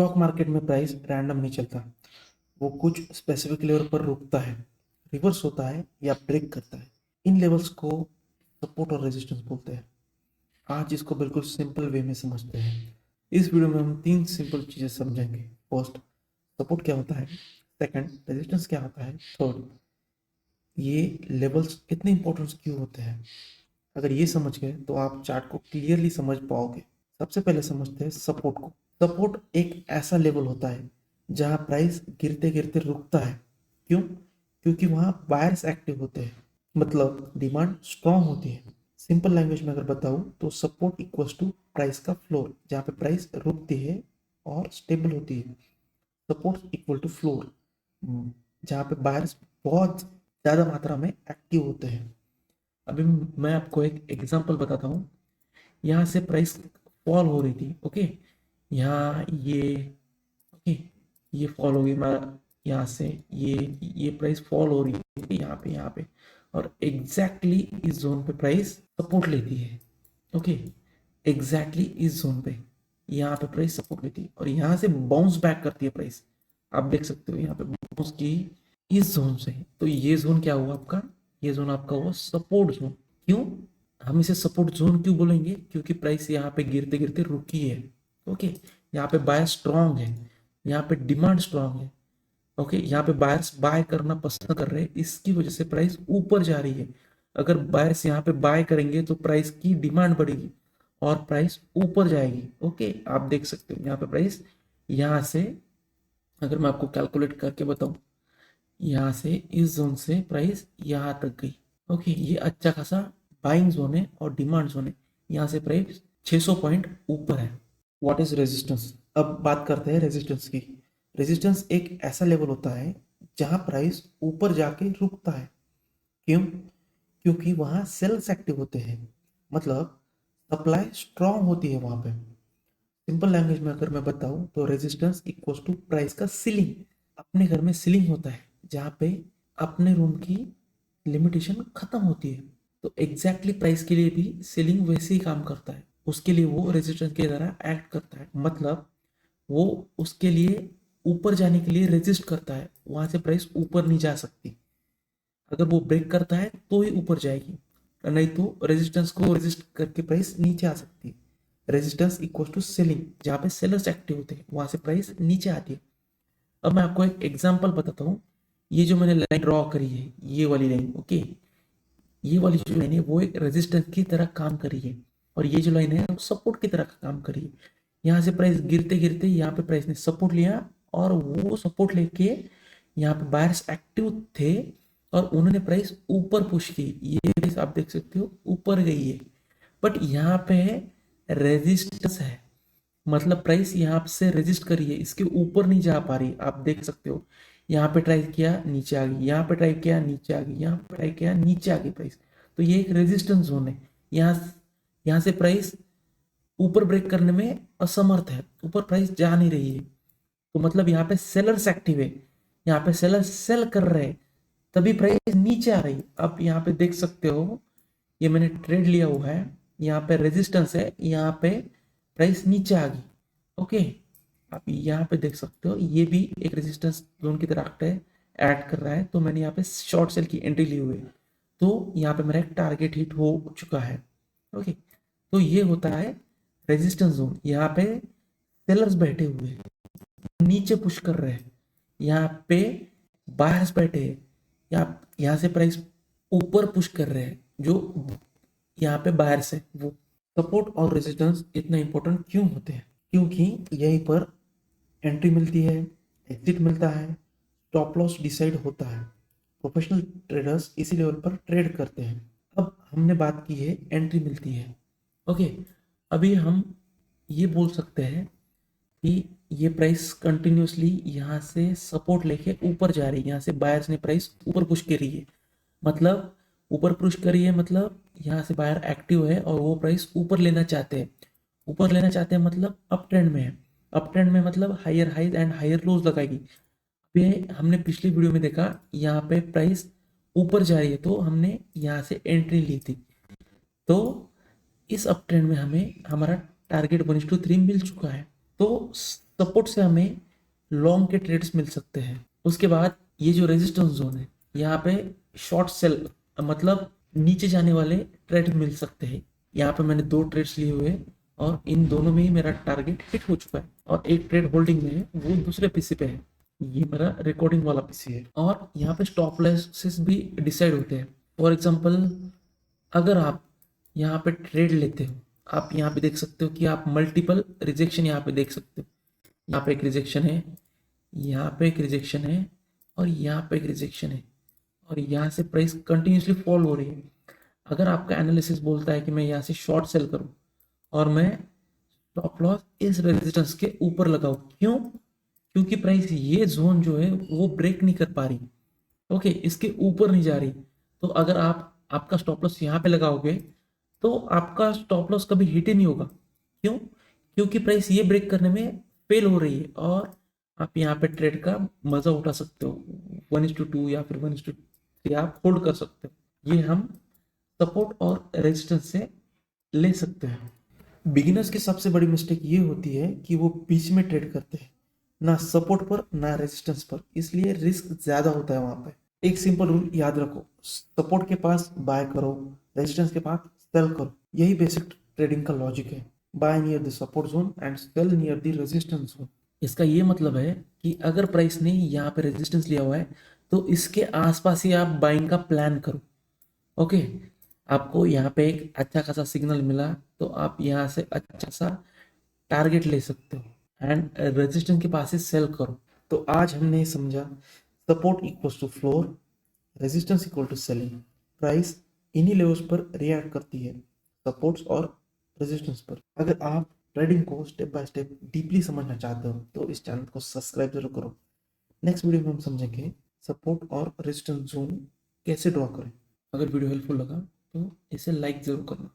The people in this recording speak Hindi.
स्टॉक मार्केट में प्राइस रैंडम नहीं चलता। वो कुछ स्पेसिफिक लेवल पर रुकता है, रिवर्स होता है या ब्रेक करता है। इन लेवल्स को सपोर्ट और रेजिस्टेंस बोलते हैं। आज इसको बिल्कुल सिंपल वे में समझते हैं। इस वीडियो में हम 3 सिंपल चीज़ें समझेंगे। फर्स्ट, सपोर्ट क्या होता है। सेकंड, रेजिस्टेंस क्या होता है। थर्ड, ये लेवल्स इतने इंपॉर्टेंट क्यों होते हैं। अगर ये समझ गए तो आप चार्ट को क्लियरली समझ पाओगे। सबसे पहले समझते हैं सपोर्ट को। सपोर्ट एक ऐसा लेवल होता है जहां प्राइस गिरते गिरते रुकता है। क्यों? क्योंकि वहां बायर्स एक्टिव होते हैं, मतलब डिमांड स्ट्रांग होती है। सिंपल लैंग्वेज में अगर बताऊं तो सपोर्ट इक्वल्स टू प्राइस का फ्लोर, जहाँ पे प्राइस रुकती है और स्टेबल होती है। सपोर्ट इक्वल टू फ्लोर, जहाँ पे बायर्स बहुत ज़्यादा मात्रा में एक्टिव होते हैं। अभी मैं आपको एक एग्जांपल बताता हूँ। यहाँ से प्राइस फॉल हो रही थी, ओके। यहाँ ये, ओके, ये फॉल हो गई। मैं यहाँ से ये प्राइस फॉल हो रही है यहाँ पे और एग्जैक्टली इस जोन पे प्राइस सपोर्ट लेती है, ओके। एग्जैक्टली इस जोन पे यहाँ पे प्राइस सपोर्ट लेती है और यहाँ से बाउंस बैक करती है प्राइस। आप देख सकते हो यहाँ पे बाउंस की इस जोन से। तो ये जोन क्या हुआ आपका? ये जोन आपका हुआ सपोर्ट जोन। क्यों हम इसे सपोर्ट जोन क्यों बोलेंगे? क्योंकि प्राइस यहाँ पे गिरते गिरते रुकी है, ओके। यहाँ पे बाय स्ट्रांग है, यहाँ पे डिमांड स्ट्रांग है, ओके। यहाँ पे बायर्स बाय करना पसंद कर रहे हैं, इसकी वजह से प्राइस ऊपर जा रही है। अगर बायर्स यहाँ पे बाय करेंगे तो प्राइस की डिमांड बढ़ेगी और प्राइस ऊपर जाएगी, ओके। आप देख सकते हो यहाँ पे प्राइस, यहाँ से अगर मैं आपको कैलकुलेट करके बताऊं, यहाँ से इस जोन से प्राइस यहाँ तक गई, ओके। ये अच्छा खासा बाइंग जोन है और डिमांड जोन है। यहाँ से प्राइस 600 पॉइंट ऊपर है। What is resistance? अब बात करते हैं रेजिस्टेंस की। रेजिस्टेंस एक ऐसा लेवल होता है जहां प्राइस ऊपर जाके रुकता है। क्यों? क्योंकि वहां सेल्स एक्टिव होते हैं, मतलब सप्लाई स्ट्रांग होती है वहां पे। सिंपल लैंग्वेज में अगर मैं बताऊं तो रेजिस्टेंस इक्वल्स टू प्राइस का सीलिंग। अपने घर में सीलिंग होता है जहाँ पे अपने रूम की लिमिटेशन खत्म होती है। तो एग्जैक्टली प्राइस के लिए भी सीलिंग वैसे ही काम करता है। उसके लिए वो रेजिस्टेंस की तरह एक्ट करता है, मतलब वो उसके लिए ऊपर जाने के लिए रेजिस्ट करता है। वहां से प्राइस ऊपर नहीं जा सकती। अगर वो ब्रेक करता है तो ही ऊपर जाएगी, नहीं तो रेजिस्टेंस को रेजिस्ट करके प्राइस नीचे आ सकती है। रेजिस्टेंस इक्वल टू सेलिंग, जहाँ पे सेलर्स एक्टिव होते हैं, वहां से प्राइस नीचे आती है। अब मैं आपको एक एग्जांपल बताता हूँ। ये जो मैंने लाइन ड्रॉ करी है, ये वाली लाइन, ओके, ये वाली जो लाइन है वो एक रेजिस्टेंस की तरह काम करी है और ये जो लाइन है वो सपोर्ट की तरह काम करी है। यहाँ से प्राइस गिरते गिरते यहाँ पे प्राइस ने सपोर्ट लिया और वो सपोर्ट लेके यहाँ पे बायर्स एक्टिव थे और उन्होंने प्राइस ऊपर पुश की। ये प्राइस आप देख सकते हो ऊपर गई है, बट यहाँ पे रेजिस्टेंस है, मतलब प्राइस यहाँ से रेजिस्ट करी है, इसके ऊपर नहीं जा पा रही। आप देख सकते हो यहाँ पे ट्राई किया नीचे आ गई, यहाँ पे ट्राई किया नीचे आ गई, यहाँ पे ट्राई किया नीचे आ गई प्राइस। तो ये एक रेजिस्टेंस जोन है। यहाँ यहाँ से प्राइस ऊपर ब्रेक करने में असमर्थ है, ऊपर प्राइस जा नहीं रही है। तो मतलब यहाँ पे सेलर्स एक्टिव है, यहाँ पे सेलर्स सेल कर रहे हैं, तभी प्राइस नीचे आ रही है। आप यहाँ पे देख सकते हो, ये मैंने ट्रेड लिया हुआ है, यहाँ पे रेजिस्टेंस है, यहाँ पे प्राइस नीचे आ गई, ओके। आप यहाँ पे देख सकते हो ये भी एक रेजिस्टेंस जोन की तरह ऐड कर रहा है। तो मैंने यहाँ पे शॉर्ट सेल की एंट्री ली हुई है, तो यहाँ पे मेरा एक टारगेट हिट हो चुका है, ओके। तो ये होता है रेजिस्टेंस जोन। यहाँ पे सेलर्स बैठे हुए हैं, नीचे पुश कर रहे हैं, यहाँ पे बायर्स बैठे हैं, यहाँ से प्राइस ऊपर पुश कर रहे हैं, जो यहाँ पे बायर्स है वो। सपोर्ट और रेजिस्टेंस इतना इंपॉर्टेंट क्यों होते हैं? क्योंकि यहीं पर एंट्री मिलती है, एग्जिट मिलता है, स्टॉप लॉस डिसाइड होता है। प्रोफेशनल ट्रेडर्स इसी लेवल पर ट्रेड करते हैं। अब हमने बात की है एंट्री मिलती है, ओके। अभी हम ये बोल सकते हैं कि ये प्राइस कंटिन्यूसली यहाँ से सपोर्ट लेके ऊपर जा रही है, यहाँ से बायर्स ने प्राइस ऊपर पुश करी है, मतलब ऊपर पुश करी है, मतलब यहाँ से बायर एक्टिव है और वो प्राइस ऊपर लेना चाहते हैं। ऊपर लेना चाहते हैं मतलब अप ट्रेंड में है। अप ट्रेंड में मतलब higher highs and higher lows लगाएगी। अभी हमने पिछली वीडियो में देखा यहाँ पे प्राइस ऊपर जा रही है, तो हमने यहाँ से एंट्री ली थी। तो इस अप ट्रेंड में हमें हमारा टारगेट 1:3 मिल चुका है। तो सपोर्ट से हमें लॉन्ग के ट्रेड्स मिल सकते हैं। उसके बाद ये जो रेजिस्टेंस जोन है, यहाँ पे शॉर्ट सेल मतलब नीचे जाने वाले ट्रेड मिल सकते हैं। यहाँ पे मैंने 2 ट्रेड्स लिए हुए और इन दोनों में ही मेरा टारगेट हिट हो चुका है, और एक ट्रेड होल्डिंग में है, वो दूसरे पीसी पे है। ये मेरा रिकॉर्डिंग वाला पीसी है। और यहाँ पे स्टॉप लॉसेस भी डिसाइड होते हैं। फॉर एग्जांपल, अगर आप यहाँ पे ट्रेड लेते हो, आप यहाँ पे देख सकते हो कि आप मल्टीपल रिजेक्शन यहाँ पे देख सकते हो। यहाँ पे एक रिजेक्शन है, यहाँ पे एक रिजेक्शन है, और यहाँ पे एक रिजेक्शन है, और यहाँ से प्राइस कंटिन्यूसली फॉल हो रही है। अगर आपका एनालिसिस बोलता है कि मैं यहाँ से शॉर्ट सेल करूं और मैं स्टॉप लॉस इस रेजिस्टेंस के ऊपर लगाऊं, क्यों? क्योंकि प्राइस ये जोन जो है वो ब्रेक नहीं कर पा रही, ओके, इसके ऊपर नहीं जा रही। तो अगर आप आपका स्टॉप लॉस यहाँ पे लगाओगे तो आपका स्टॉप लॉस कभी हिट ही नहीं होगा। क्यों? क्योंकि प्राइस ये ब्रेक करने में फेल हो रही है, और आप यहाँ पे ट्रेड का मजा उठा सकते हो। 1:2 या फिर 1:3 आप होल्ड कर सकते हो। ये हम सपोर्ट और रेजिस्टेंस से ले सकते हैं। बिगिनर्स की सबसे बड़ी मिस्टेक ये होती है कि वो बीच में ट्रेड करते हैं, ना सपोर्ट पर ना रेजिस्टेंस पर, इसलिए रिस्क ज्यादा होता है वहां पे। एक सिंपल रूल याद रखो, सपोर्ट के पास बाय करो, रेजिस्टेंस के पास सेल करो। यही बेसिक ट्रेडिंग का लॉजिक है। Buy near the support zone and sell near the resistance zone. इसका ये मतलब है कि अगर प्राइस ने यहाँ पे रेजिस्टेंस लिया हुआ है तो इसके आसपास ही आप बाइंग का प्लान करो। ओके, आपको यहाँ पे एक अच्छा खासा सिग्नल मिला तो आप यहाँ से अच्छा सा टारगेट ले सकते हो, एंड रेजिस्टेंस के पास से सेल करो। तो आज हमने समझा support equals to floor, resistance equal to ceiling. Price इन्हीं लेवल्स पर रिएक्ट करती है, सपोर्ट्स और रेजिस्टेंस पर। अगर आप ट्रेडिंग को स्टेप बाय स्टेप डीपली समझना चाहते हो तो इस चैनल को सब्सक्राइब जरूर करो। नेक्स्ट वीडियो में हम समझेंगे सपोर्ट और रेजिस्टेंस जोन कैसे ड्रॉ करें। अगर वीडियो हेल्पफुल लगा तो इसे लाइक जरूर करना।